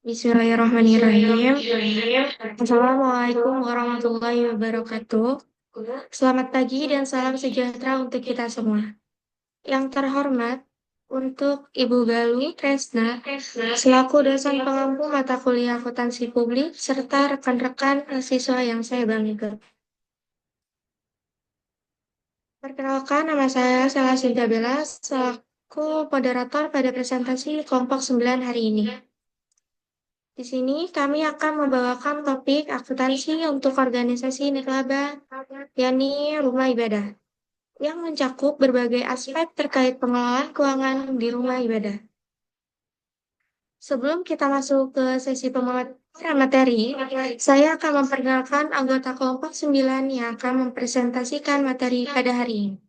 Bismillahirrahmanirrahim. Assalamualaikum warahmatullahi wabarakatuh. Selamat pagi dan salam sejahtera untuk kita semua. Yang terhormat, untuk Ibu Galuh Tresna, selaku dosen pengampu mata kuliah akuntansi publik, serta rekan-rekan siswa yang saya banggakan. Perkenalkan, nama saya Sela Sinta Bella, selaku moderator pada presentasi kelompok 9 hari ini. Di sini kami akan membawakan topik akuntansi untuk organisasi nirlaba, yakni rumah ibadah, yang mencakup berbagai aspek terkait pengelolaan keuangan di rumah ibadah. Sebelum kita masuk ke sesi pemaparan materi, saya akan memperkenalkan anggota kelompok 9 yang akan mempresentasikan materi pada hari ini.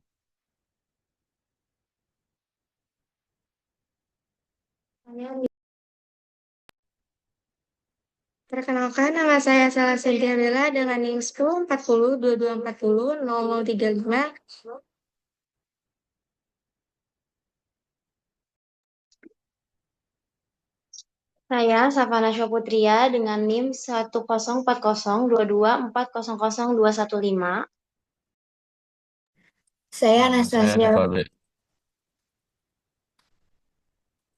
Perkenalkan, nama saya Sela Cynthia Bella dengan NIM 1040 2240 0035. Saya Savana Syoputria dengan NIM 104022400215. Saya Saya Anastasia.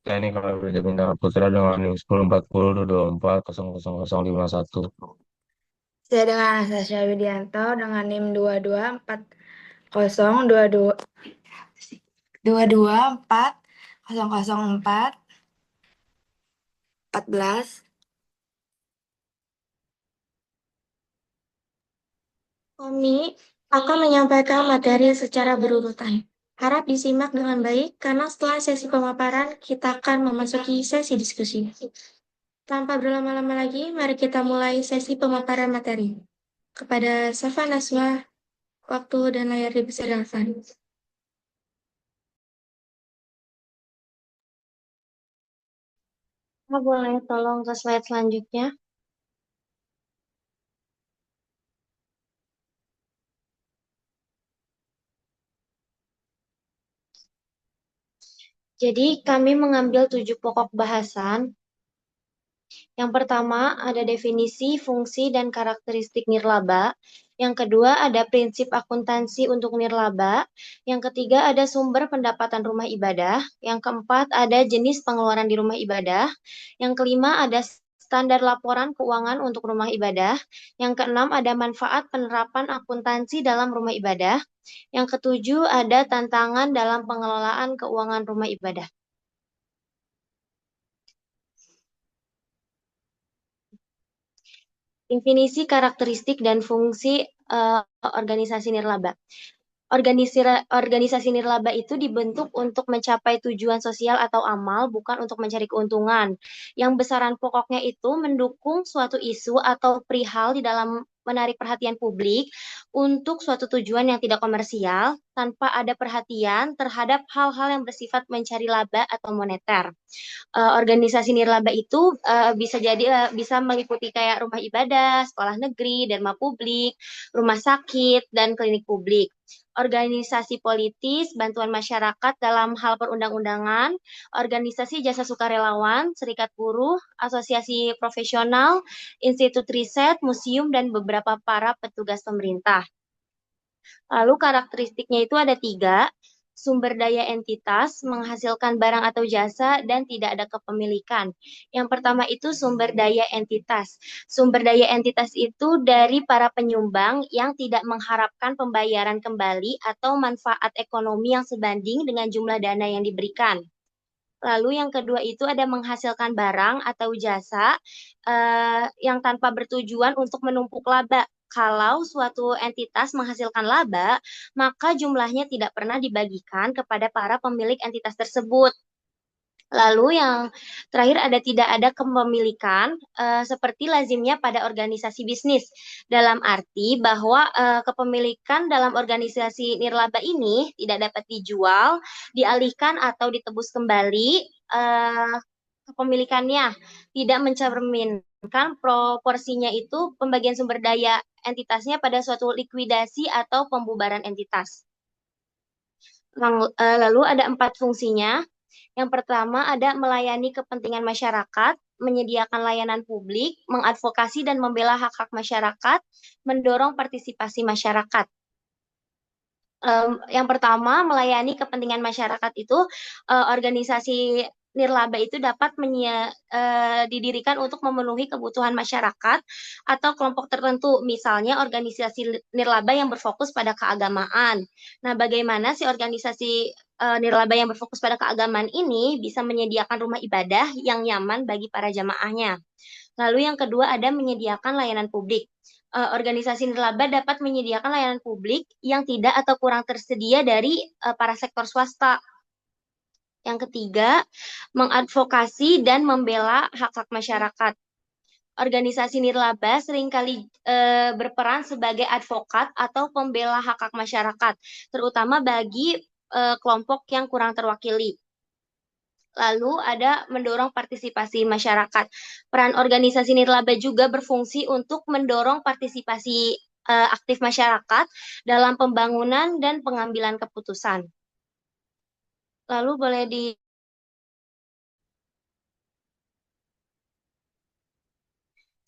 ini kalau Bintang Putra dengan NIM 104022400051. Saya dengan Anastasia Widianto dengan NIM 224022 224 Kami akan menyampaikan materi secara berurutan. Harap disimak dengan baik karena setelah sesi pemaparan kita akan memasuki sesi diskusi. Tanpa berlama-lama lagi, mari kita mulai sesi pemaparan materi. Kepada Safa Naswa, waktu dan layar dipersilakan. Boleh tolong ke slide selanjutnya. Jadi kami mengambil 7 pokok bahasan. Yang pertama ada definisi, fungsi, dan karakteristik nirlaba. Yang kedua ada prinsip akuntansi untuk nirlaba. Yang ketiga ada sumber pendapatan rumah ibadah. Yang keempat ada jenis pengeluaran di rumah ibadah. Yang kelima ada standar laporan keuangan untuk rumah ibadah. Yang keenam ada manfaat penerapan akuntansi dalam rumah ibadah. Yang ketujuh ada tantangan dalam pengelolaan keuangan rumah ibadah. Definisi, karakteristik, dan fungsi organisasi nirlaba. Organisasi nirlaba itu dibentuk untuk mencapai tujuan sosial atau amal, bukan untuk mencari keuntungan. Yang besaran pokoknya itu mendukung suatu isu atau perihal di dalam menarik perhatian publik untuk suatu tujuan yang tidak komersial, tanpa ada perhatian terhadap hal-hal yang bersifat mencari laba atau moneter. Organisasi nirlaba itu bisa jadi bisa meliputi kayak rumah ibadah, sekolah negeri, derma publik, rumah sakit, dan klinik publik. Organisasi politis, bantuan masyarakat dalam hal perundang-undangan, organisasi jasa sukarelawan, serikat buruh, asosiasi profesional, institut riset, museum, dan beberapa para petugas pemerintah. Lalu karakteristiknya itu ada 3, sumber daya entitas, menghasilkan barang atau jasa, dan tidak ada kepemilikan. Yang pertama itu sumber daya entitas. Sumber daya entitas itu dari para penyumbang yang tidak mengharapkan pembayaran kembali atau manfaat ekonomi yang sebanding dengan jumlah dana yang diberikan. Lalu yang kedua itu ada menghasilkan barang atau jasa yang tanpa bertujuan untuk menumpuk laba. Kalau suatu entitas menghasilkan laba, maka jumlahnya tidak pernah dibagikan kepada para pemilik entitas tersebut. Lalu yang terakhir ada tidak ada kepemilikan seperti lazimnya pada organisasi bisnis. Dalam arti bahwa kepemilikan dalam organisasi nirlaba ini tidak dapat dijual, dialihkan atau ditebus kembali kepemilikannya. Tidak mencerminkan proporsinya itu pembagian sumber daya entitasnya pada suatu likuidasi atau pembubaran entitas. Lalu ada 4 fungsinya. Yang pertama ada melayani kepentingan masyarakat, menyediakan layanan publik, mengadvokasi dan membela hak-hak masyarakat, mendorong partisipasi masyarakat. Yang pertama, melayani kepentingan masyarakat itu, organisasi nirlaba itu dapat didirikan untuk memenuhi kebutuhan masyarakat atau kelompok tertentu, misalnya organisasi nirlaba yang berfokus pada keagamaan. Nah, bagaimana si organisasi nirlaba yang berfokus pada keagamaan ini bisa menyediakan rumah ibadah yang nyaman bagi para jamaahnya. Lalu yang kedua ada menyediakan layanan publik. Organisasi nirlaba dapat menyediakan layanan publik yang tidak atau kurang tersedia dari para sektor swasta. Yang ketiga, mengadvokasi dan membela hak-hak masyarakat. Organisasi nirlaba seringkali berperan sebagai advokat atau pembela hak-hak masyarakat, terutama bagi kelompok yang kurang terwakili. Lalu ada mendorong partisipasi masyarakat. Peran organisasi nirlaba juga berfungsi untuk mendorong partisipasi aktif masyarakat dalam pembangunan dan pengambilan keputusan. Lalu boleh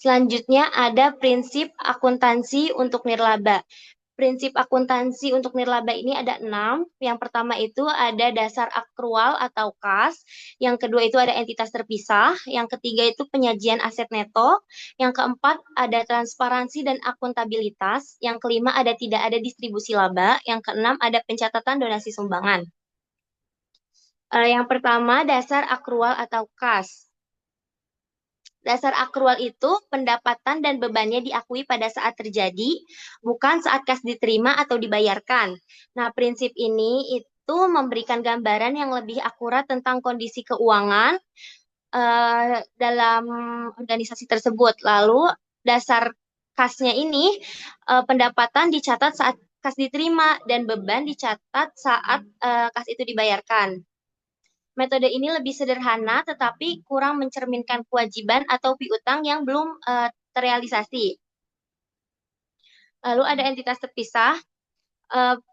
Selanjutnya ada prinsip akuntansi untuk nirlaba. Prinsip akuntansi untuk nirlaba ini ada 6. Yang pertama itu ada dasar akrual atau kas. Yang kedua itu ada entitas terpisah. Yang ketiga itu penyajian aset neto. Yang keempat ada transparansi dan akuntabilitas. Yang kelima ada tidak ada distribusi laba. Yang keenam ada pencatatan donasi sumbangan. Yang pertama dasar akrual atau kas. Dasar akrual itu pendapatan dan bebannya diakui pada saat terjadi, bukan saat kas diterima atau dibayarkan. Nah, prinsip ini itu memberikan gambaran yang lebih akurat tentang kondisi keuangan dalam organisasi tersebut. Lalu, dasar kasnya ini, pendapatan dicatat saat kas diterima dan beban dicatat saat kas itu dibayarkan. Metode ini lebih sederhana tetapi kurang mencerminkan kewajiban atau piutang yang belum terrealisasi. Lalu ada entitas terpisah.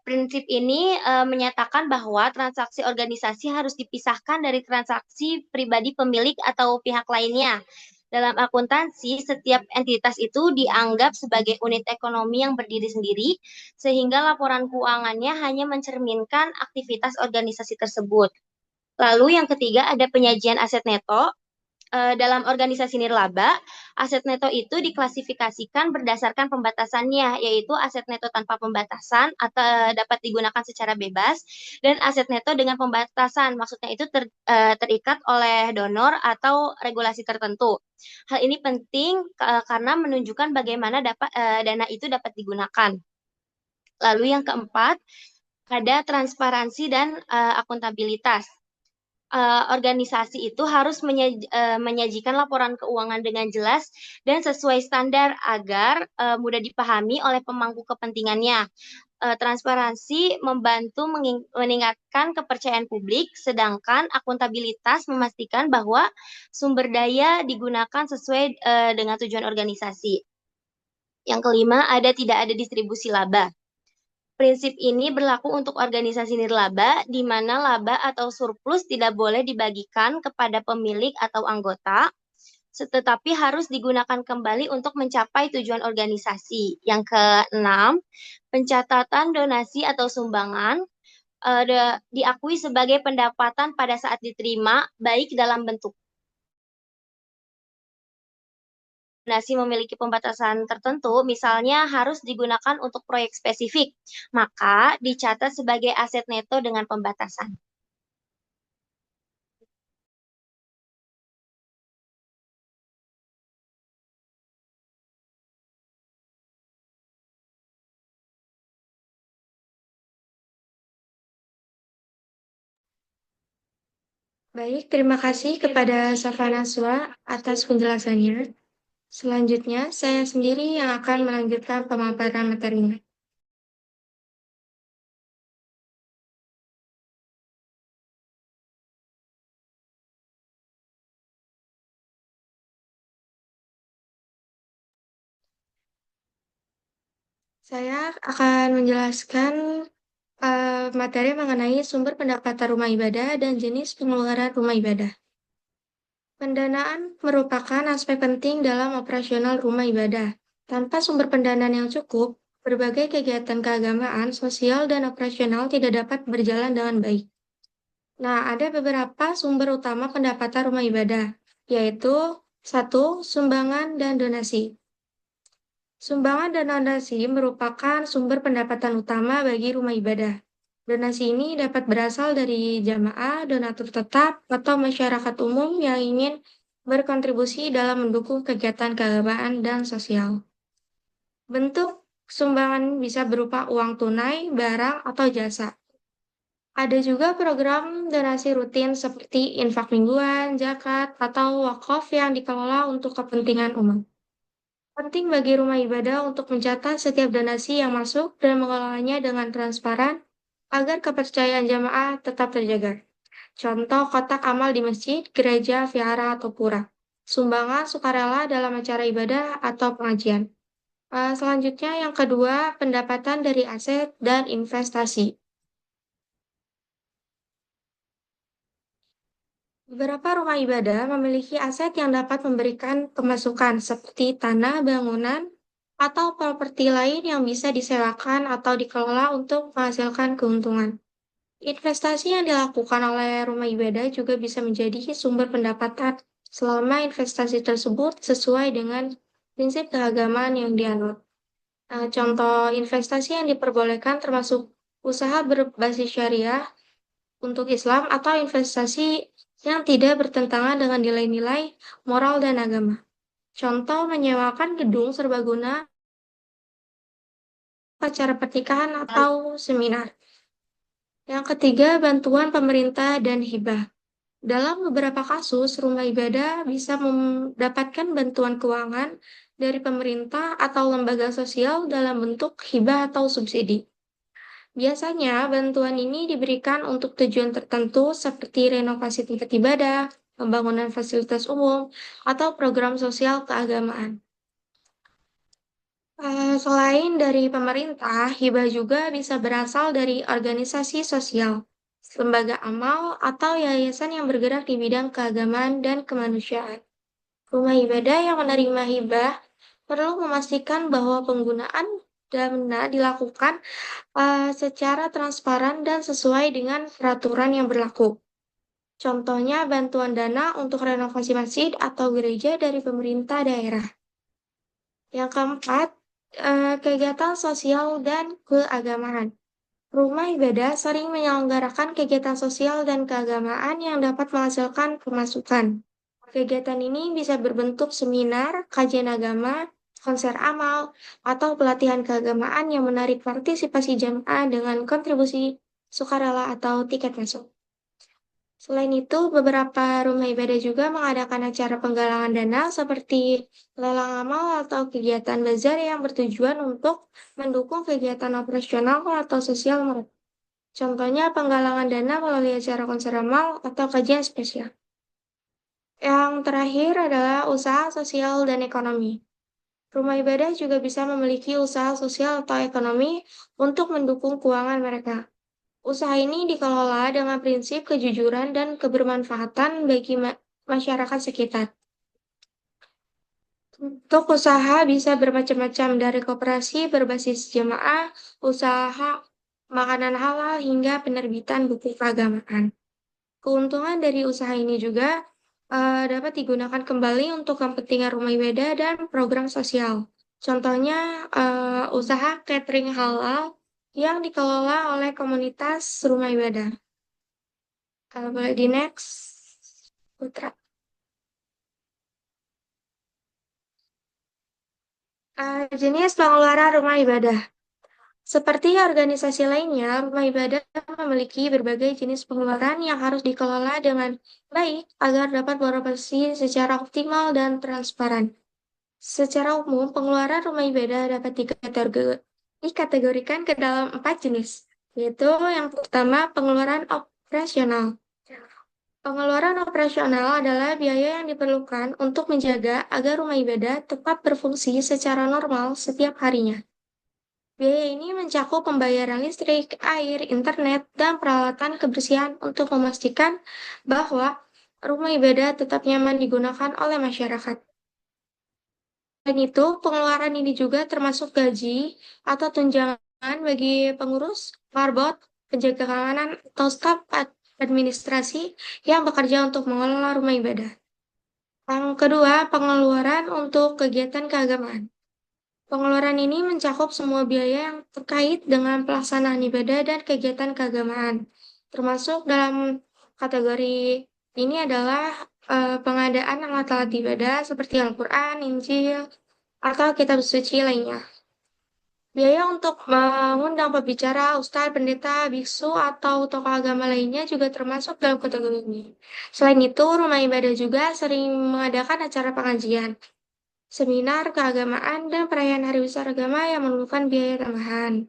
Prinsip ini menyatakan bahwa transaksi organisasi harus dipisahkan dari transaksi pribadi pemilik atau pihak lainnya. Dalam akuntansi, setiap entitas itu dianggap sebagai unit ekonomi yang berdiri sendiri, sehingga laporan keuangannya hanya mencerminkan aktivitas organisasi tersebut. Lalu yang ketiga ada penyajian aset neto. Dalam organisasi nirlaba, aset neto itu diklasifikasikan berdasarkan pembatasannya, yaitu aset neto tanpa pembatasan atau dapat digunakan secara bebas, dan aset neto dengan pembatasan, maksudnya itu terikat oleh donor atau regulasi tertentu. Hal ini penting karena menunjukkan bagaimana dana itu dapat digunakan. Lalu yang keempat, ada transparansi dan akuntabilitas. Organisasi itu harus menyajikan laporan keuangan dengan jelas dan sesuai standar agar mudah dipahami oleh pemangku kepentingannya. Transparansi membantu meningkatkan kepercayaan publik, sedangkan akuntabilitas memastikan bahwa sumber daya digunakan sesuai dengan tujuan organisasi. Yang kelima, tidak ada distribusi laba. Prinsip ini berlaku untuk organisasi nirlaba, di mana laba atau surplus tidak boleh dibagikan kepada pemilik atau anggota, tetapi harus digunakan kembali untuk mencapai tujuan organisasi. Yang keenam, pencatatan donasi atau sumbangan diakui sebagai pendapatan pada saat diterima, baik dalam bentuk donasi memiliki pembatasan tertentu, misalnya harus digunakan untuk proyek spesifik, maka dicatat sebagai aset neto dengan pembatasan. Baik, terima kasih kepada Safa Naswa atas penjelasannya. Selanjutnya, saya sendiri yang akan melanjutkan pemaparan materinya. Saya akan menjelaskan materi mengenai sumber pendapatan rumah ibadah dan jenis pengeluaran rumah ibadah. Pendanaan merupakan aspek penting dalam operasional rumah ibadah. Tanpa sumber pendanaan yang cukup, berbagai kegiatan keagamaan, sosial, dan operasional tidak dapat berjalan dengan baik. Nah, ada beberapa sumber utama pendapatan rumah ibadah, yaitu satu, sumbangan dan donasi. Sumbangan dan donasi merupakan sumber pendapatan utama bagi rumah ibadah. Donasi ini dapat berasal dari jamaah, donatur tetap, atau masyarakat umum yang ingin berkontribusi dalam mendukung kegiatan keagamaan dan sosial. Bentuk sumbangan bisa berupa uang tunai, barang, atau jasa. Ada juga program donasi rutin seperti infak mingguan, zakat, atau wakaf yang dikelola untuk kepentingan umum. Penting bagi rumah ibadah untuk mencatat setiap donasi yang masuk dan mengelolanya dengan transparan agar kepercayaan jamaah tetap terjaga. Contoh kotak amal di masjid, gereja, vihara, atau pura. Sumbangan sukarela dalam acara ibadah atau pengajian. Selanjutnya yang kedua, pendapatan dari aset dan investasi. Beberapa rumah ibadah memiliki aset yang dapat memberikan pemasukan seperti tanah, bangunan, atau properti lain yang bisa disewakan atau dikelola untuk menghasilkan keuntungan. Investasi yang dilakukan oleh rumah ibadah juga bisa menjadi sumber pendapatan selama investasi tersebut sesuai dengan prinsip keagamaan yang dianut. Contoh investasi yang diperbolehkan termasuk usaha berbasis syariah untuk Islam atau investasi yang tidak bertentangan dengan nilai-nilai moral dan agama. Contoh menyewakan gedung serbaguna, acara pernikahan atau seminar. Yang ketiga, bantuan pemerintah dan hibah. Dalam beberapa kasus, rumah ibadah bisa mendapatkan bantuan keuangan dari pemerintah atau lembaga sosial dalam bentuk hibah atau subsidi. Biasanya, bantuan ini diberikan untuk tujuan tertentu seperti renovasi tempat ibadah, pembangunan fasilitas umum, atau program sosial keagamaan. Selain dari pemerintah, hibah juga bisa berasal dari organisasi sosial, lembaga amal, atau yayasan yang bergerak di bidang keagamaan dan kemanusiaan. Rumah ibadah yang menerima hibah perlu memastikan bahwa penggunaan dana dilakukan secara transparan dan sesuai dengan peraturan yang berlaku. Contohnya bantuan dana untuk renovasi masjid atau gereja dari pemerintah daerah. Yang keempat, kegiatan sosial dan keagamaan. Rumah ibadah sering menyelenggarakan kegiatan sosial dan keagamaan yang dapat menghasilkan pemasukan. Kegiatan ini bisa berbentuk seminar, kajian agama, konser amal, atau pelatihan keagamaan yang menarik partisipasi jamaah dengan kontribusi sukarela atau tiket masuk. Selain itu, beberapa rumah ibadah juga mengadakan acara penggalangan dana seperti lelang amal atau kegiatan bazar yang bertujuan untuk mendukung kegiatan operasional atau sosial mereka. Contohnya penggalangan dana melalui acara konser amal atau kajian spesial. Yang terakhir adalah usaha sosial dan ekonomi. Rumah ibadah juga bisa memiliki usaha sosial atau ekonomi untuk mendukung keuangan mereka. Usaha ini dikelola dengan prinsip kejujuran dan kebermanfaatan bagi masyarakat sekitar. Untuk usaha bisa bermacam-macam dari koperasi berbasis jamaah, usaha makanan halal hingga penerbitan buku keagamaan. Keuntungan dari usaha ini juga dapat digunakan kembali untuk kepentingan rumah ibadah dan program sosial. Contohnya usaha catering halal yang dikelola oleh komunitas rumah ibadah. Kalau boleh di next, Putra. Jenis pengeluaran rumah ibadah. Seperti organisasi lainnya, rumah ibadah memiliki berbagai jenis pengeluaran yang harus dikelola dengan baik agar dapat beroperasi secara optimal dan transparan. Secara umum, pengeluaran rumah ibadah dapat dikategorikan ke dalam 4 jenis, yaitu yang pertama pengeluaran operasional. Pengeluaran operasional adalah biaya yang diperlukan untuk menjaga agar rumah ibadah tetap berfungsi secara normal setiap harinya. Biaya ini mencakup pembayaran listrik, air, internet, dan peralatan kebersihan untuk memastikan bahwa rumah ibadah tetap nyaman digunakan oleh masyarakat. Selain itu, pengeluaran ini juga termasuk gaji atau tunjangan bagi pengurus, marbot, penjaga keamanan, atau staf administrasi yang bekerja untuk mengelola rumah ibadah. Yang kedua, pengeluaran untuk kegiatan keagamaan. Pengeluaran ini mencakup semua biaya yang terkait dengan pelaksanaan ibadah dan kegiatan keagamaan. Termasuk dalam kategori ini adalah pengadaan alat-alat ibadah seperti Al-Quran, Injil, atau kitab suci lainnya. Biaya untuk mengundang pembicara, ustadz, pendeta, biksu, atau tokoh agama lainnya juga termasuk dalam kategori ini. Selain itu, rumah ibadah juga sering mengadakan acara pengajian, seminar keagamaan, dan perayaan hari besar agama yang memerlukan biaya tambahan.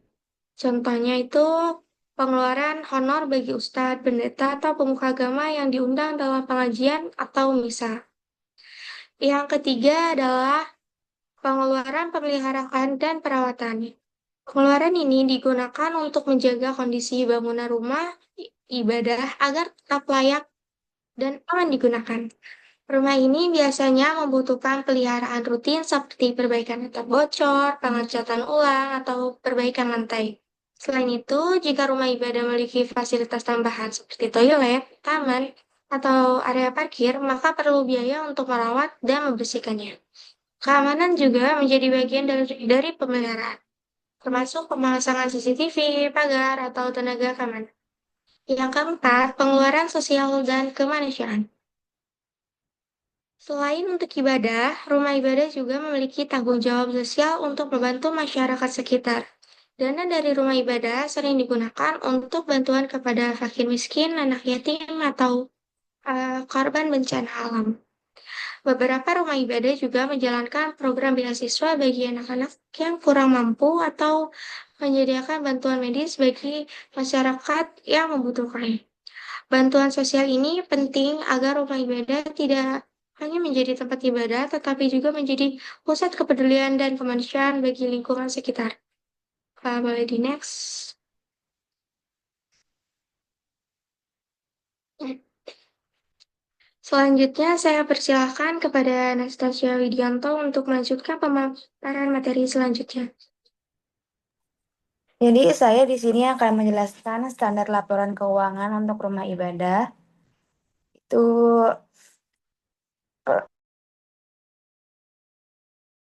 Contohnya itu pengeluaran honor bagi ustadz, pendeta, atau pemuka agama yang diundang dalam pengajian atau misa. Yang ketiga adalah pengeluaran pemeliharaan dan perawatan. Pengeluaran ini digunakan untuk menjaga kondisi bangunan rumah ibadah agar tetap layak dan aman digunakan. Rumah ini biasanya membutuhkan peliharaan rutin seperti perbaikan atap bocor, pengecatan ulang, atau perbaikan lantai. Selain itu, jika rumah ibadah memiliki fasilitas tambahan seperti toilet, taman, atau area parkir, maka perlu biaya untuk merawat dan membersihkannya. Keamanan juga menjadi bagian dari pemeliharaan, termasuk pemasangan CCTV, pagar, atau tenaga keamanan. Yang keempat, pengeluaran sosial dan kemanusiaan. Selain untuk ibadah, rumah ibadah juga memiliki tanggung jawab sosial untuk membantu masyarakat sekitar. Dana dari rumah ibadah sering digunakan untuk bantuan kepada fakir miskin, anak yatim, atau korban bencana alam. Beberapa rumah ibadah juga menjalankan program beasiswa bagi anak-anak yang kurang mampu atau menyediakan bantuan medis bagi masyarakat yang membutuhkan. Bantuan sosial ini penting agar rumah ibadah tidak hanya menjadi tempat ibadah, tetapi juga menjadi pusat kepedulian dan kemanusiaan bagi lingkungan sekitar. Boleh di next. Selanjutnya, saya persilahkan kepada Anastasia Widianto untuk melanjutkan pemaparan materi selanjutnya. Jadi saya di sini akan menjelaskan standar laporan keuangan untuk rumah ibadah. Itu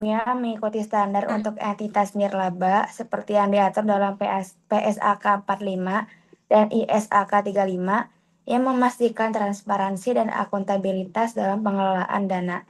mengikuti standar untuk entitas nirlaba seperti yang diatur dalam PSAK 45 dan ISAK 35 yang memastikan transparansi dan akuntabilitas dalam pengelolaan dana.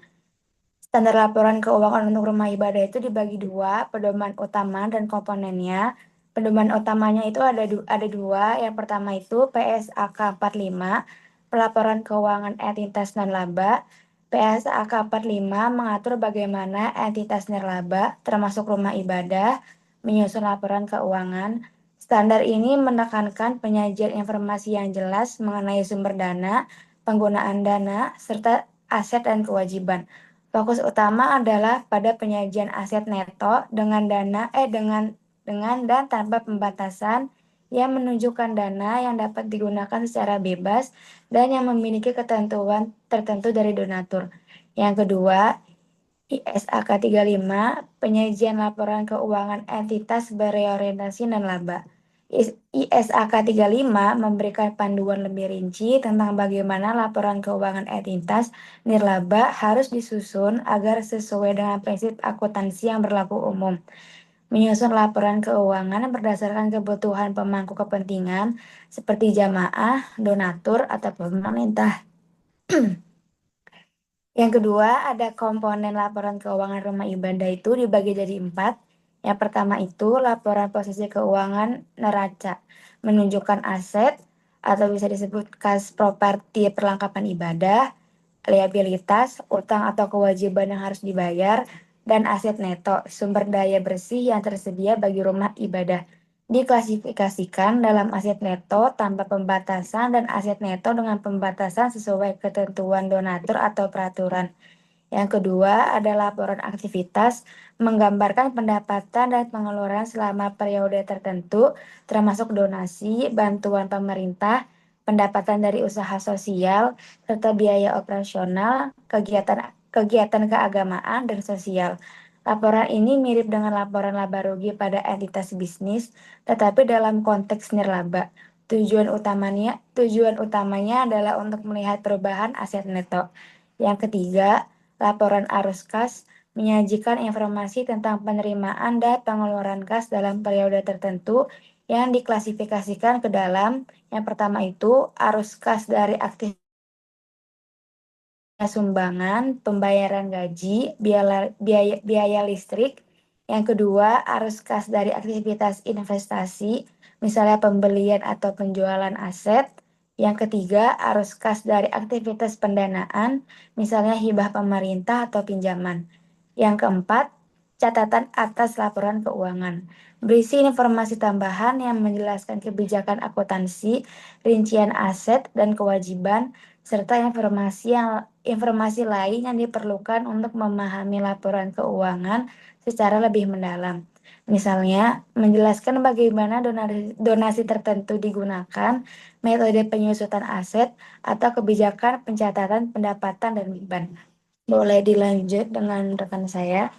Standar laporan keuangan untuk rumah ibadah itu dibagi dua, pedoman utama dan komponennya. Pedoman utamanya itu ada dua. Yang pertama itu PSAK 45, pelaporan keuangan entitas non-laba. PSAK 45 mengatur bagaimana entitas nirlaba, termasuk rumah ibadah, menyusun laporan keuangan. Standar ini menekankan penyajian informasi yang jelas mengenai sumber dana, penggunaan dana, serta aset dan kewajiban. Fokus utama adalah pada penyajian aset neto dengan dan tanpa pembatasan yang menunjukkan dana yang dapat digunakan secara bebas dan yang memiliki ketentuan tertentu dari donatur. Yang kedua, ISAK 35, penyajian laporan keuangan entitas berorientasi non-laba. ISAK 35 memberikan panduan lebih rinci tentang bagaimana laporan keuangan entitas nirlaba harus disusun agar sesuai dengan prinsip akuntansi yang berlaku umum. Menyusun laporan keuangan berdasarkan kebutuhan pemangku kepentingan seperti jamaah, donatur, atau pemerintah. Yang kedua, ada komponen laporan keuangan rumah ibadah itu dibagi jadi 4. Yang pertama itu laporan posisi keuangan neraca, menunjukkan aset atau bisa disebut kas properti perlengkapan ibadah, liabilitas, utang atau kewajiban yang harus dibayar, dan aset neto, sumber daya bersih yang tersedia bagi rumah ibadah. Diklasifikasikan dalam aset neto tanpa pembatasan dan aset neto dengan pembatasan sesuai ketentuan donatur atau peraturan. Yang kedua ada laporan aktivitas menggambarkan pendapatan dan pengeluaran selama periode tertentu termasuk donasi, bantuan pemerintah, pendapatan dari usaha sosial, serta biaya operasional, kegiatan keagamaan, dan sosial. Laporan ini mirip dengan laporan laba rugi pada entitas bisnis, tetapi dalam konteks nirlaba. Tujuan utamanya adalah untuk melihat perubahan aset neto. Yang ketiga, laporan arus kas menyajikan informasi tentang penerimaan dan pengeluaran kas dalam periode tertentu yang diklasifikasikan ke dalam yang pertama itu arus kas dari aktivitas sumbangan, pembayaran gaji, biaya listrik. Yang kedua, arus kas dari aktivitas investasi, misalnya pembelian atau penjualan aset. Yang ketiga, arus kas dari aktivitas pendanaan, misalnya hibah pemerintah atau pinjaman. Yang keempat, catatan atas laporan keuangan. Berisi informasi tambahan yang menjelaskan kebijakan akuntansi, rincian aset dan kewajiban, serta informasi lain yang diperlukan untuk memahami laporan keuangan secara lebih mendalam. Misalnya, menjelaskan bagaimana donasi tertentu digunakan, metode penyusutan aset, atau kebijakan pencatatan pendapatan dan beban. Boleh dilanjut dengan rekan saya.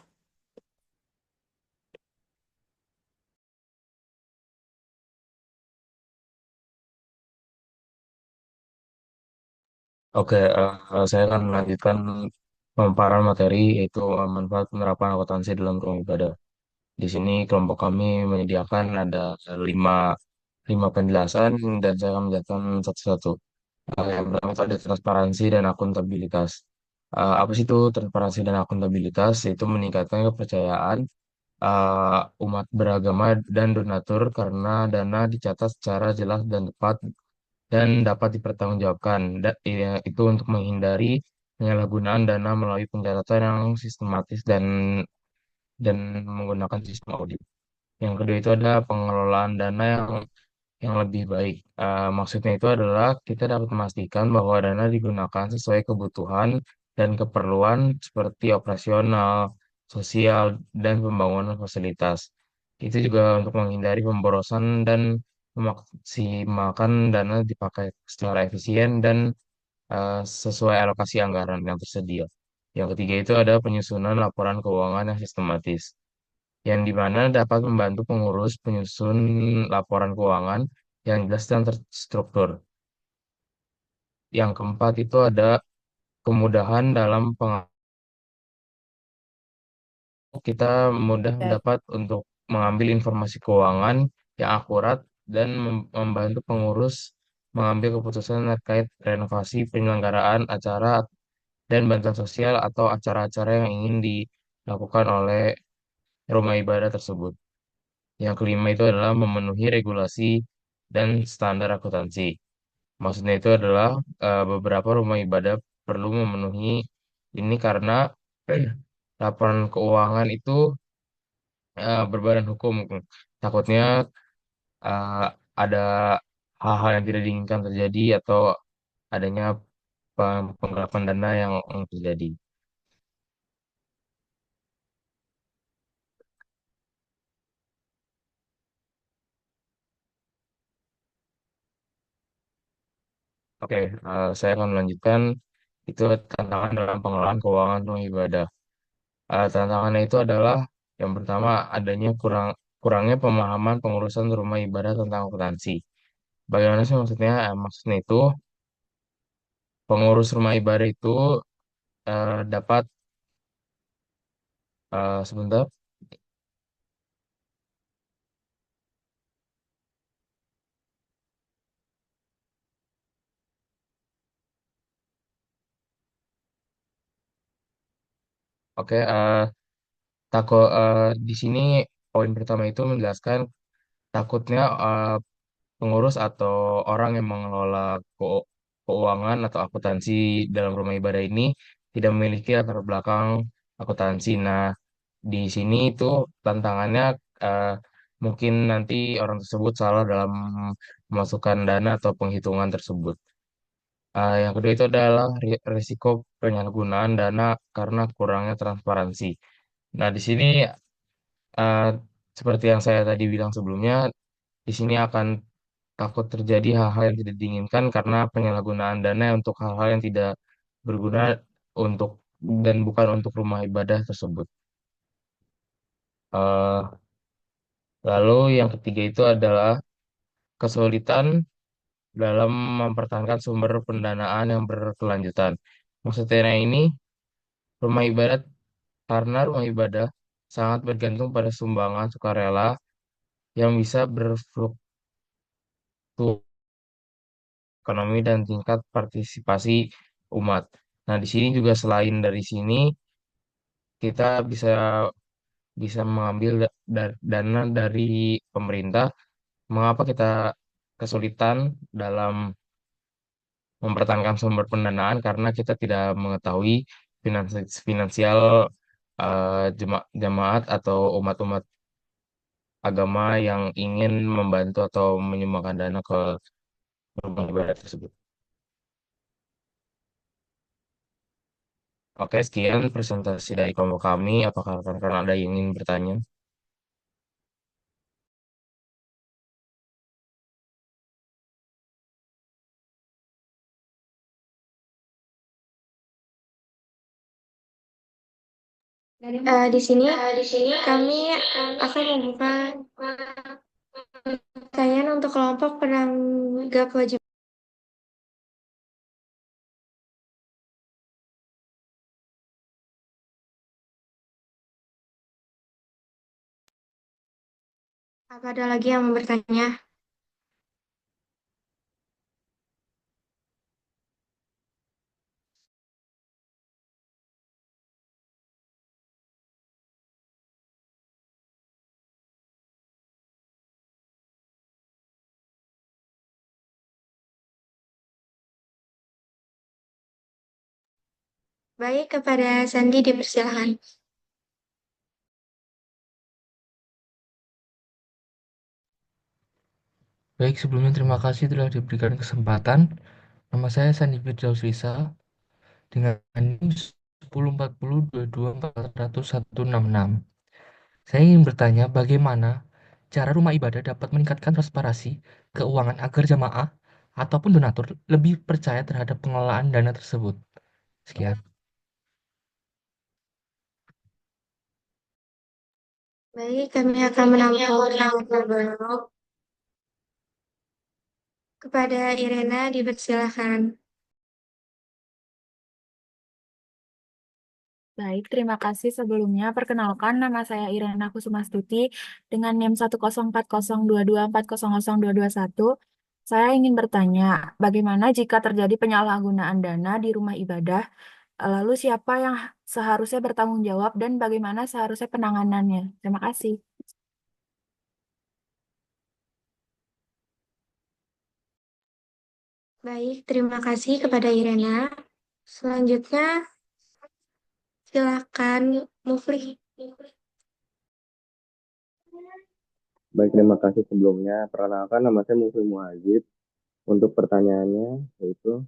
Oke, saya akan melanjutkan pemaparan materi yaitu manfaat penerapan akuntansi dalam rumah ibadah. Di sini kelompok kami menyediakan ada lima, lima penjelasan dan saya akan menjelaskan satu-satu. Yang pertama itu ada transparansi dan akuntabilitas. Apa sih itu transparansi dan akuntabilitas? Itu meningkatkan kepercayaan umat beragama dan donatur karena dana dicatat secara jelas dan tepat dan dapat dipertanggungjawabkan. Itu untuk menghindari penyalahgunaan dana melalui pencatatan yang sistematis dan menggunakan sistem audit. Yang kedua itu ada pengelolaan dana yang lebih baik. Maksudnya itu adalah kita dapat memastikan bahwa dana digunakan sesuai kebutuhan dan keperluan seperti operasional, sosial, dan pembangunan fasilitas. Itu juga untuk menghindari pemborosan dan memaksimalkan dana dipakai secara efisien dan sesuai alokasi anggaran yang tersedia. Yang ketiga itu ada penyusunan laporan keuangan yang sistematis yang dimana dapat membantu pengurus penyusun laporan keuangan yang jelas dan terstruktur. Yang keempat itu ada kemudahan dalam kita mudah dapat untuk mengambil informasi keuangan yang akurat dan membantu pengurus mengambil keputusan terkait renovasi penyelenggaraan acara dan bantuan sosial atau acara-acara yang ingin dilakukan oleh rumah ibadah tersebut. Yang kelima itu adalah memenuhi regulasi dan standar akuntansi. Maksudnya itu adalah beberapa rumah ibadah perlu memenuhi ini karena laporan keuangan itu berbadan hukum. Takutnya eh, ada hal-hal yang tidak diinginkan terjadi atau adanya penggelapan dana yang terjadi. Oke, saya akan melanjutkan itu tantangan dalam pengelolaan keuangan rumah ibadah. Tantangannya itu adalah yang pertama adanya kurangnya pemahaman pengurusan rumah ibadah tentang akuntansi. Bagaimana sih maksudnya? Maksudnya itu pengurus rumah ibadah itu dapat sebentar. Oke, takut di sini poin pertama itu menjelaskan takutnya pengurus atau orang yang mengelola keuangan atau akuntansi dalam rumah ibadah ini tidak memiliki latar belakang akuntansi. Nah, di sini itu tantangannya eh, mungkin nanti orang tersebut salah dalam memasukkan dana atau penghitungan tersebut. Yang kedua itu adalah risiko penyalahgunaan dana karena kurangnya transparansi. Nah, di sini eh, seperti yang saya tadi bilang sebelumnya, di sini akan takut terjadi hal-hal yang tidak diinginkan karena penyalahgunaan dana untuk hal-hal yang tidak berguna untuk dan bukan untuk rumah ibadah tersebut. Eh, Lalu yang ketiga itu adalah kesulitan dalam mempertahankan sumber pendanaan yang berkelanjutan. Maksudnya ini rumah ibadah karena rumah ibadah sangat bergantung pada sumbangan sukarela yang bisa berfluktuasi ekonomi dan tingkat partisipasi umat. Nah, di sini juga selain dari sini kita bisa bisa mengambil dana dari pemerintah. Mengapa kita kesulitan dalam mempertahankan sumber pendanaan? Karena kita tidak mengetahui finansial jemaat atau umat-umat agama yang ingin membantu atau menyumbangkan dana ke rumah ibadah tersebut. Oke, sekian presentasi dari kelompok kami. Apakah rekan-rekan ada yang ingin bertanya? Di sini kami akan membuka pertanyaan untuk kelompok penanggap wajib. Apa ada lagi yang mau bertanya? Baik, kepada Sandi dipersilakan. Baik, sebelumnya terima kasih telah diberikan kesempatan. Nama saya Sandi Firdaus Risa dengan NIM 1040224166. Saya ingin bertanya bagaimana cara rumah ibadah dapat meningkatkan transparansi keuangan agar jamaah ataupun donatur lebih percaya terhadap pengelolaan dana tersebut. Sekian. Baik, kami akan menampung yang kepada Irena dipersilakan. Baik, terima kasih sebelumnya. Perkenalkan, nama saya Irena Kusumastuti dengan NIM 1040224000221. Saya ingin bertanya, bagaimana jika terjadi penyalahgunaan dana di rumah ibadah? Lalu siapa yang seharusnya bertanggung jawab dan bagaimana seharusnya penanganannya? Terima kasih. Baik, terima kasih kepada Irena. Selanjutnya, silakan Mufli. Baik, terima kasih sebelumnya. Perkenalkan, nama saya Mufli Muhajid. Untuk pertanyaannya, yaitu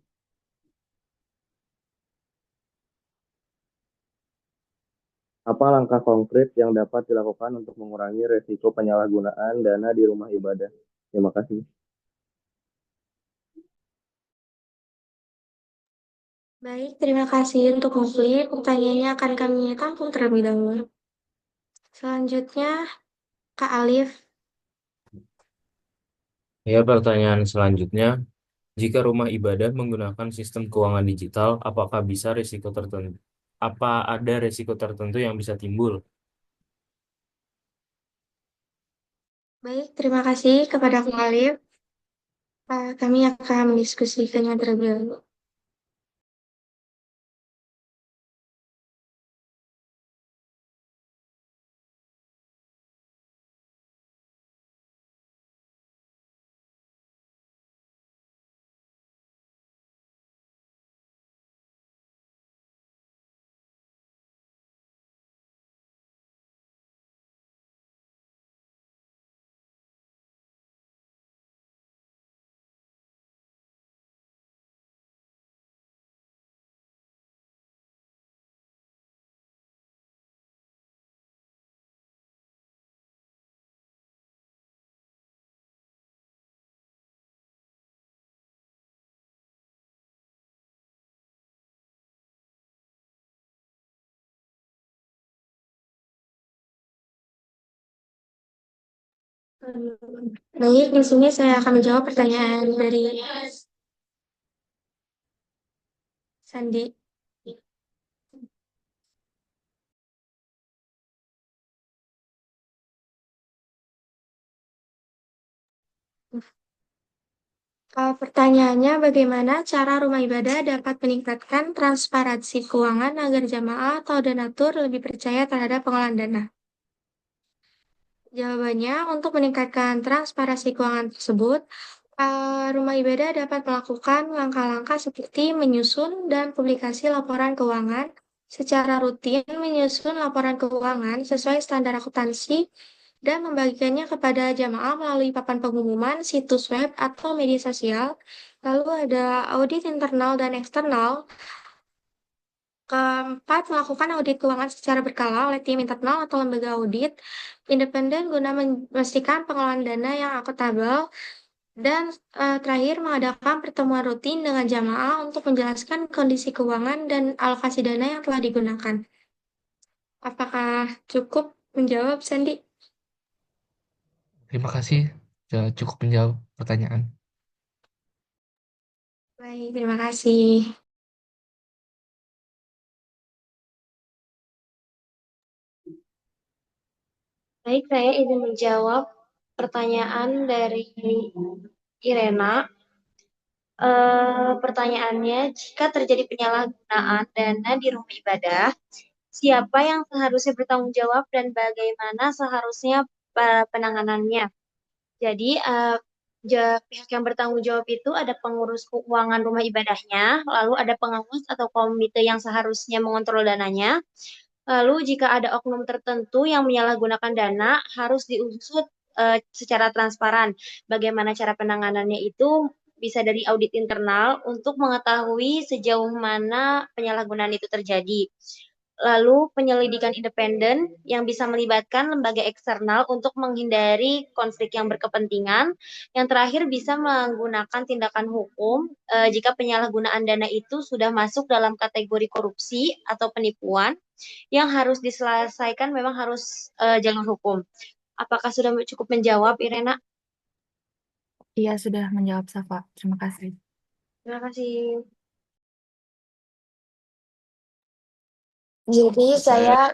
apa langkah konkret yang dapat dilakukan untuk mengurangi resiko penyalahgunaan dana di rumah ibadah? Terima kasih. Baik, terima kasih untuk Mufli. Pertanyaannya akan kami tampung terlebih dahulu. Selanjutnya, Kak Alif. Ya, pertanyaan selanjutnya, jika rumah ibadah menggunakan sistem keuangan digital, apakah bisa risiko tertentu? Apa ada risiko tertentu yang bisa timbul? Baik, terima kasih kepada Kak Alif. Kami akan mendiskusikannya terlebih dahulu. Baik, di sini saya akan menjawab pertanyaan dari Sandi. Pertanyaannya, bagaimana cara rumah ibadah dapat meningkatkan transparansi keuangan agar jamaah atau donatur lebih percaya terhadap pengelolaan dana? Jawabannya, untuk meningkatkan transparansi keuangan tersebut, rumah ibadah dapat melakukan langkah-langkah seperti menyusun dan publikasi laporan keuangan secara rutin, menyusun laporan keuangan sesuai standar akuntansi, dan membagikannya kepada jamaah melalui papan pengumuman, situs web, atau media sosial. Lalu ada audit internal dan eksternal. Keempat, melakukan audit keuangan secara berkala oleh tim internal atau lembaga audit independen guna memastikan pengelolaan dana yang akuntabel. Dan terakhir, mengadakan pertemuan rutin dengan jamaah untuk menjelaskan kondisi keuangan dan alokasi dana yang telah digunakan. Apakah cukup menjawab, Sandy? Terima kasih, sudah cukup menjawab pertanyaan. Baik, terima kasih. Baik, saya izin menjawab pertanyaan dari Irena. Pertanyaannya, jika terjadi penyalahgunaan dana di rumah ibadah, siapa yang seharusnya bertanggung jawab dan bagaimana seharusnya penanganannya? Jadi, pihak yang bertanggung jawab itu ada pengurus keuangan rumah ibadahnya, lalu ada pengawas atau komite yang seharusnya mengontrol dananya. Lalu jika ada oknum tertentu yang menyalahgunakan dana, harus diusut secara transparan. Bagaimana cara penanganannya itu bisa dari audit internal untuk mengetahui sejauh mana penyalahgunaan itu terjadi. Lalu penyelidikan independen yang bisa melibatkan lembaga eksternal untuk menghindari konflik yang berkepentingan. Yang terakhir bisa menggunakan tindakan hukum jika penyalahgunaan dana itu sudah masuk dalam kategori korupsi atau penipuan yang harus diselesaikan memang harus jalur hukum. Apakah sudah cukup menjawab, Irena? Iya, sudah menjawab, Safa. Terima kasih. Terima kasih. Jadi Saya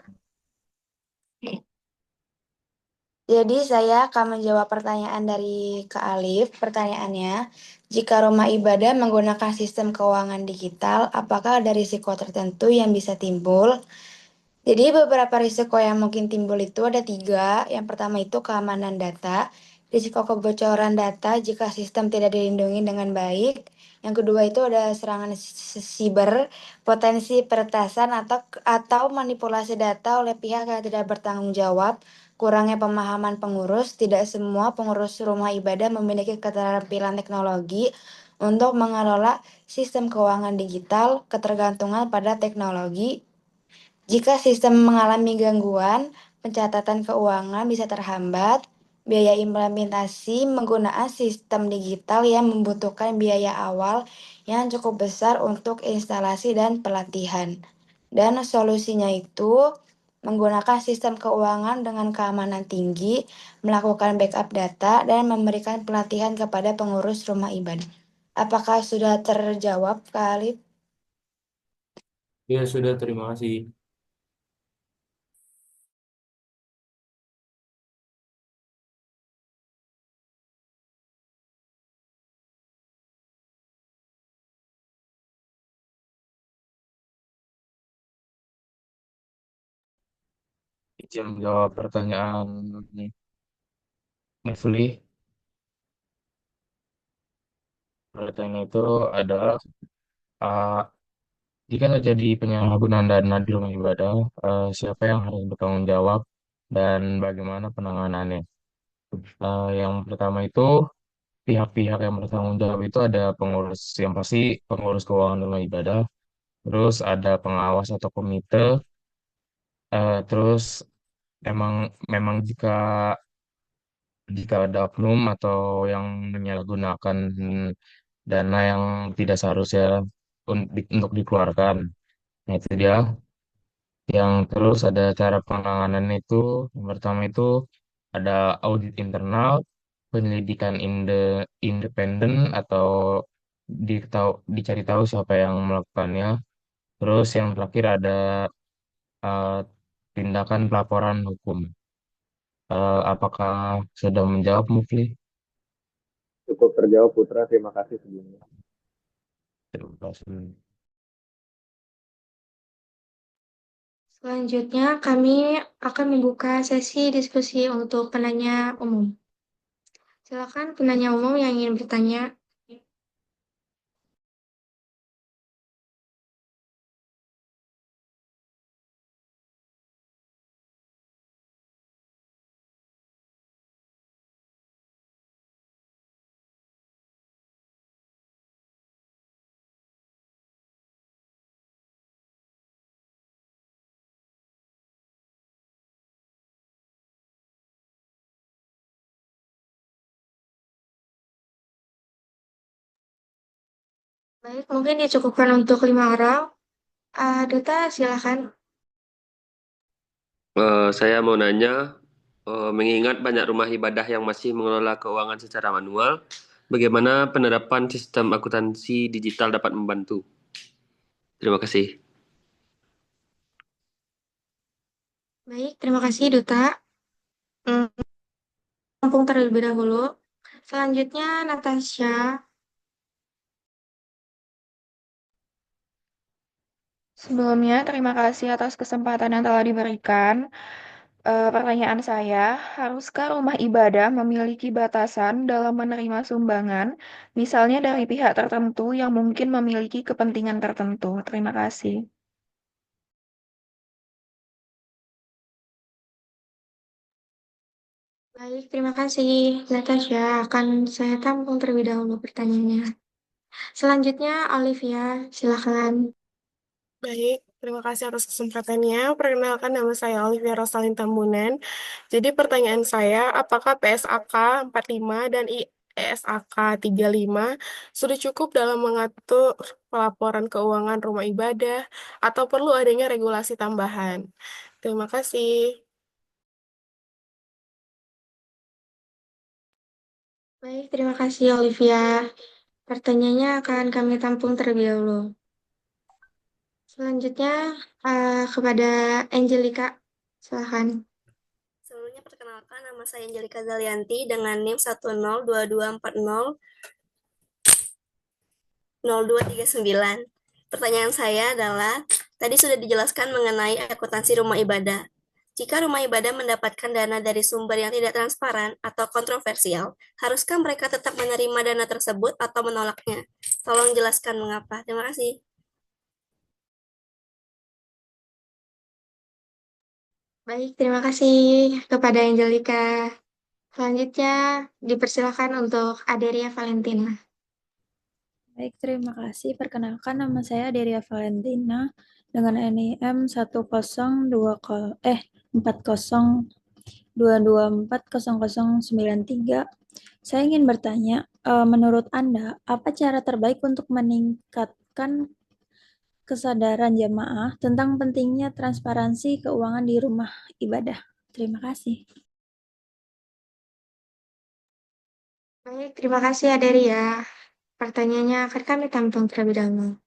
saya akan menjawab pertanyaan dari Kak Alif. Pertanyaannya, jika rumah ibadah menggunakan sistem keuangan digital, apakah ada risiko tertentu yang bisa timbul? Jadi beberapa risiko yang mungkin timbul itu ada tiga. Yang pertama itu keamanan data. Risiko kebocoran data jika sistem tidak dilindungi dengan baik. Yang kedua itu ada serangan siber, potensi peretasan atau manipulasi data oleh pihak yang tidak bertanggung jawab. Kurangnya pemahaman pengurus, tidak semua pengurus rumah ibadah memiliki keterampilan teknologi untuk mengelola sistem keuangan digital, ketergantungan pada teknologi. Jika sistem mengalami gangguan, pencatatan keuangan bisa terhambat. Biaya implementasi menggunakan sistem digital yang membutuhkan biaya awal yang cukup besar untuk instalasi dan pelatihan. Dan solusinya itu menggunakan sistem keuangan dengan keamanan tinggi, melakukan backup data, dan memberikan pelatihan kepada pengurus rumah ibadah. Apakah sudah terjawab, Kak Alif? ya sudah, terima kasih. Izin menjawab pertanyaan Nevli. Pertanyaan itu adalah uh, jika terjadi penyalahgunaan dana di rumah ibadah, siapa yang harus bertanggung jawab dan bagaimana penanganannya? Yang pertama itu pihak-pihak yang bertanggung jawab itu ada pengurus, yang pasti pengurus keuangan rumah ibadah, terus ada pengawas atau komite, terus emang memang jika jika ada oknum atau yang menyalahgunakan dana yang tidak seharusnya untuk dikeluarkan. Nah, itu dia. Yang terus ada cara penanganan itu, yang pertama itu Ada audit internal, penyelidikan independen atau dicari tahu siapa yang melakukannya. Terus yang terakhir ada eh, tindakan pelaporan hukum. Apakah sudah menjawab, Mufli? Cukup terjawab Putra, terima kasih sebelumnya. Terima kasih. Selanjutnya, kami akan membuka sesi diskusi untuk penanya umum. Silakan penanya umum yang ingin bertanya. Baik, mungkin dicukupkan untuk 5 orang. Duta, silakan. Saya mau nanya, mengingat banyak rumah ibadah yang masih mengelola keuangan secara manual, bagaimana penerapan sistem akuntansi digital dapat membantu? Terima kasih. Baik, terima kasih, Duta. Hmm, Tampung terlebih dahulu. Selanjutnya, Natasha. Sebelumnya, terima kasih atas kesempatan yang telah diberikan. Pertanyaan saya, haruskah rumah ibadah memiliki batasan dalam menerima sumbangan, misalnya dari pihak tertentu yang mungkin memiliki kepentingan tertentu? Terima kasih. Baik, terima kasih, Natasha. Akan saya tampung terlebih dahulu pertanyaannya. Selanjutnya, Olivia, silakan. Baik, terima kasih atas kesempatannya. Perkenalkan nama saya Olivia Rosalin Tambunan. Jadi pertanyaan saya, apakah PSAK 45 dan ISAK 35 sudah cukup dalam mengatur pelaporan keuangan rumah ibadah atau perlu adanya regulasi tambahan? Terima kasih. Baik, terima kasih, Olivia. Pertanyaannya akan kami tampung terlebih dahulu. Selanjutnya, kepada Angelica, silakan. Sebelumnya perkenalkan nama saya Angelika Zalianti dengan NIM 10224000239. Pertanyaan saya adalah, tadi sudah dijelaskan mengenai akuntansi rumah ibadah. Jika rumah ibadah mendapatkan dana dari sumber yang tidak transparan atau kontroversial, haruskah mereka tetap menerima dana tersebut atau menolaknya? Tolong jelaskan mengapa. Terima kasih. Baik, terima kasih kepada Angelica. Selanjutnya, dipersilakan untuk Aderia Valentina. Baik, terima kasih. Perkenalkan nama saya Deria Valentina dengan NIM 1020402240093. Saya ingin bertanya, menurut Anda, apa cara terbaik untuk meningkatkan kesadaran jamaah tentang pentingnya transparansi keuangan di rumah ibadah? Terima kasih. Baik, terima kasih Aderia. Pertanyaannya akan kami tampung terlebih dahulu.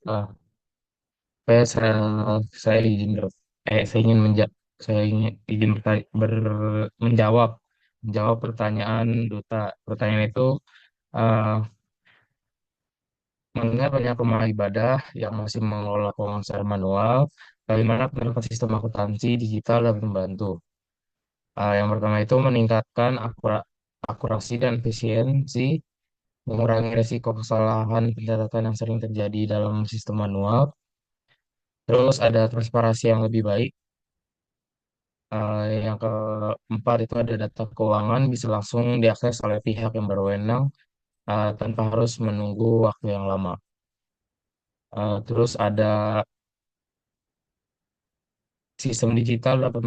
Ah, saya izin saya ingin menjawab menjawab pertanyaan Duta. Pertanyaan itu, eh, mengingat banyak rumah ibadah yang masih mengelola keuangan secara manual, bagaimana penerapan sistem akuntansi digital dapat membantu? Yang pertama itu meningkatkan akurasi dan efisiensi, mengurangi risiko kesalahan pencatatan yang sering terjadi dalam sistem manual. Terus ada transparansi yang lebih baik. Yang keempat itu ada data keuangan bisa langsung diakses oleh pihak yang berwenang tanpa harus menunggu waktu yang lama. Terus ada sistem digital dapat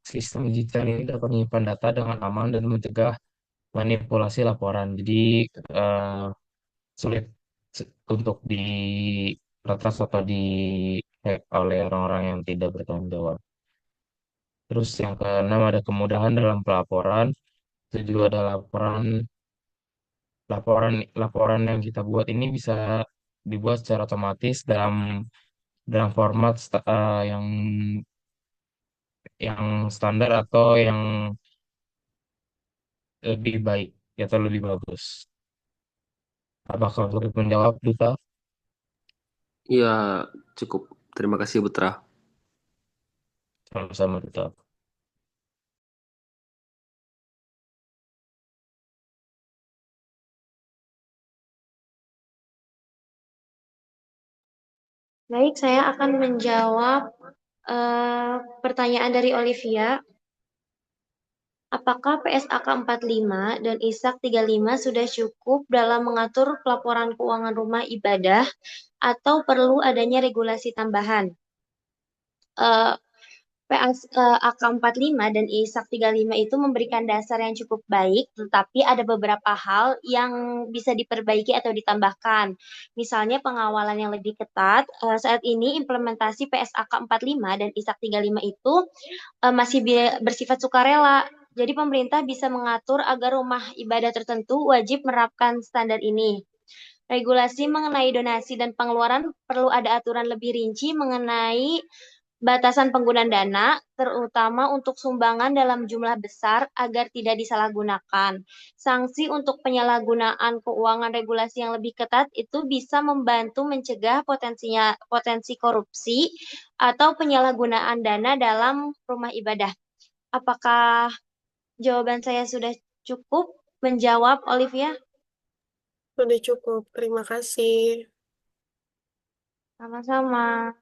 sistem digital ini dapat menyimpan data dengan aman dan mencegah manipulasi laporan. Jadi eh, sulit untuk diretas atau di hack oleh orang-orang yang tidak bertanggung jawab. Terus yang keenam ada kemudahan dalam pelaporan. Itu juga ada laporan laporan laporan yang kita buat ini bisa dibuat secara otomatis dalam format yang standar atau yang lebih baik atau lebih bagus. Apakah cukup menjawab, Duta? Ya, cukup. Terima kasih, Putra. Sama-sama, Duta. Baik, saya akan menjawab pertanyaan dari Olivia. Apakah PSAK 45 dan ISAK 35 sudah cukup dalam mengatur pelaporan keuangan rumah ibadah atau perlu adanya regulasi tambahan? Eh, PSAK 45 dan ISAK 35 itu memberikan dasar yang cukup baik, tetapi ada beberapa hal yang bisa diperbaiki atau ditambahkan. Misalnya pengawalan yang lebih ketat. Saat ini implementasi PSAK 45 dan ISAK 35 itu masih bersifat sukarela. Jadi pemerintah bisa mengatur agar rumah ibadah tertentu wajib menerapkan standar ini. Regulasi mengenai donasi dan pengeluaran perlu ada aturan lebih rinci mengenai batasan penggunaan dana, terutama untuk sumbangan dalam jumlah besar agar tidak disalahgunakan. Sanksi untuk penyalahgunaan keuangan regulasi yang lebih ketat itu bisa membantu mencegah potensi korupsi atau penyalahgunaan dana dalam rumah ibadah. Apakah jawaban saya sudah cukup menjawab, Olivia? Sudah cukup. Terima kasih. Sama-sama.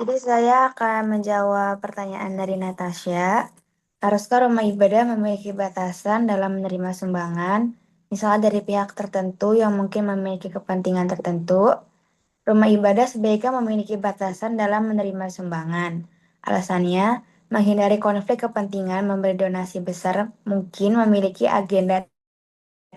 Jadi saya akan menjawab pertanyaan dari Natasha. Haruskah rumah ibadah memiliki batasan dalam menerima sumbangan, misalnya dari pihak tertentu yang mungkin memiliki kepentingan tertentu? Rumah ibadah sebaiknya memiliki batasan dalam menerima sumbangan. Alasannya, menghindari konflik kepentingan memberi donasi besar mungkin memiliki agenda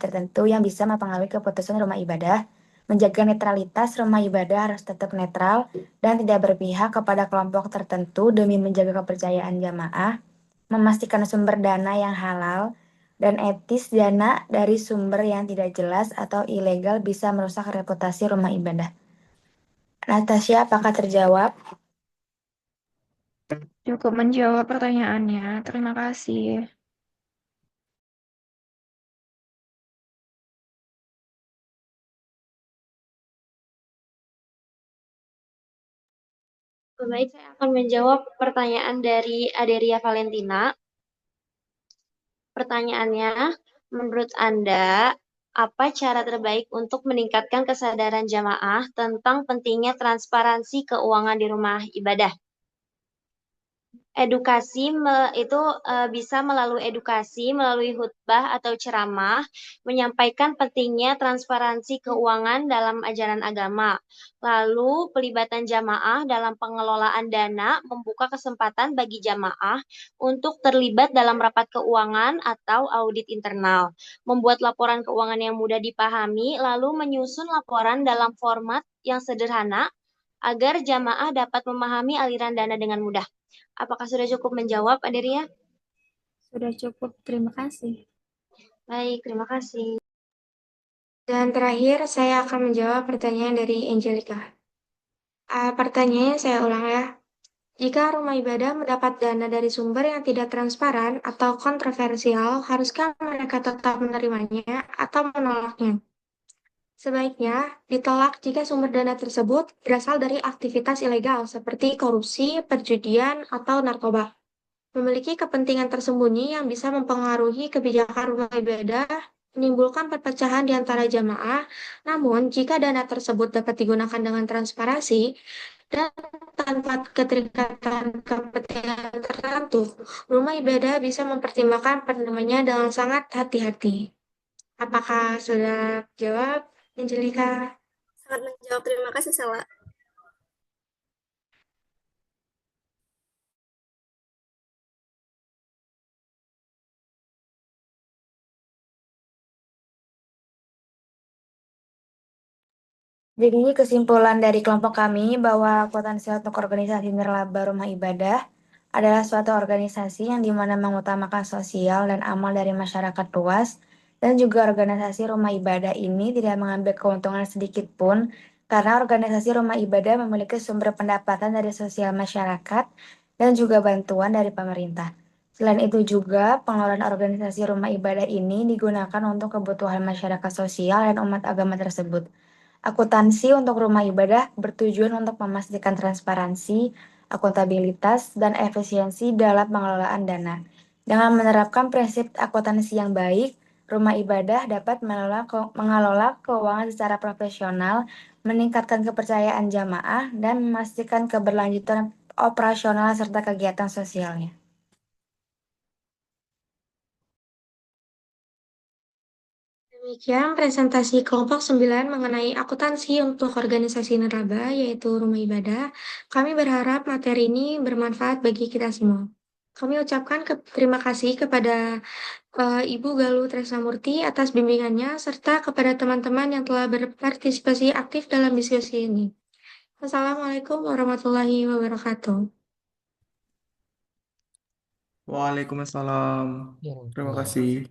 tertentu yang bisa mempengaruhi keputusan rumah ibadah. Menjaga netralitas rumah ibadah harus tetap netral dan tidak berpihak kepada kelompok tertentu demi menjaga kepercayaan jamaah, memastikan sumber dana yang halal, dan etis dana dari sumber yang tidak jelas atau ilegal bisa merusak reputasi rumah ibadah. Natasha, apakah terjawab? Cukup menjawab pertanyaannya. Terima kasih. Baik, saya akan menjawab pertanyaan dari Aderia Valentina. Pertanyaannya, menurut Anda, apa cara terbaik untuk meningkatkan kesadaran jamaah tentang pentingnya transparansi keuangan di rumah ibadah? Edukasi itu bisa melalui edukasi, melalui khutbah atau ceramah, menyampaikan pentingnya transparansi keuangan dalam ajaran agama. Lalu, pelibatan jamaah dalam pengelolaan dana membuka kesempatan bagi jamaah untuk terlibat dalam rapat keuangan atau audit internal. Membuat laporan keuangan yang mudah dipahami, lalu menyusun laporan dalam format yang sederhana agar jamaah dapat memahami aliran dana dengan mudah. Apakah sudah cukup menjawab, Aderia? Sudah cukup, terima kasih. Baik, terima kasih. Dan terakhir, saya akan menjawab pertanyaan dari Angelica. Pertanyaannya saya ulang ya. Jika rumah ibadah mendapat dana dari sumber yang tidak transparan atau kontroversial, haruskah mereka tetap menerimanya atau menolaknya? Sebaiknya ditolak jika sumber dana tersebut berasal dari aktivitas ilegal seperti korupsi, perjudian, atau narkoba. Memiliki kepentingan tersembunyi yang bisa mempengaruhi kebijakan rumah ibadah, menimbulkan perpecahan di antara jamaah. Namun, jika dana tersebut dapat digunakan dengan transparansi dan tanpa keterikatan kepentingan tertentu, rumah ibadah bisa mempertimbangkan penerimanya dengan sangat hati-hati. Apakah sudah jawab, Angelika? Sangat menjawab. Terima kasih, Sela. Jadi kesimpulan dari kelompok kami bahwa potensial untuk organisasi nirlaba rumah ibadah adalah suatu organisasi yang dimana mengutamakan sosial dan amal dari masyarakat luas, dan juga organisasi rumah ibadah ini tidak mengambil keuntungan sedikit pun karena organisasi rumah ibadah memiliki sumber pendapatan dari sosial masyarakat dan juga bantuan dari pemerintah. Selain itu juga pengelolaan organisasi rumah ibadah ini digunakan untuk kebutuhan masyarakat sosial dan umat agama tersebut. Akuntansi untuk rumah ibadah bertujuan untuk memastikan transparansi, akuntabilitas, dan efisiensi dalam pengelolaan dana. Dengan menerapkan prinsip akuntansi yang baik, rumah ibadah dapat mengelola keuangan secara profesional, meningkatkan kepercayaan jamaah, dan memastikan keberlanjutan operasional serta kegiatan sosialnya. Demikian presentasi kelompok 9 mengenai akuntansi untuk organisasi nirlaba, yaitu rumah ibadah. Kami berharap materi ini bermanfaat bagi kita semua. Kami ucapkan terima kasih kepada Ibu Galuh Tresnamurti atas bimbingannya, serta kepada teman-teman yang telah berpartisipasi aktif dalam diskusi ini. Assalamualaikum warahmatullahi wabarakatuh. Waalaikumsalam. Ya, Terima kasih.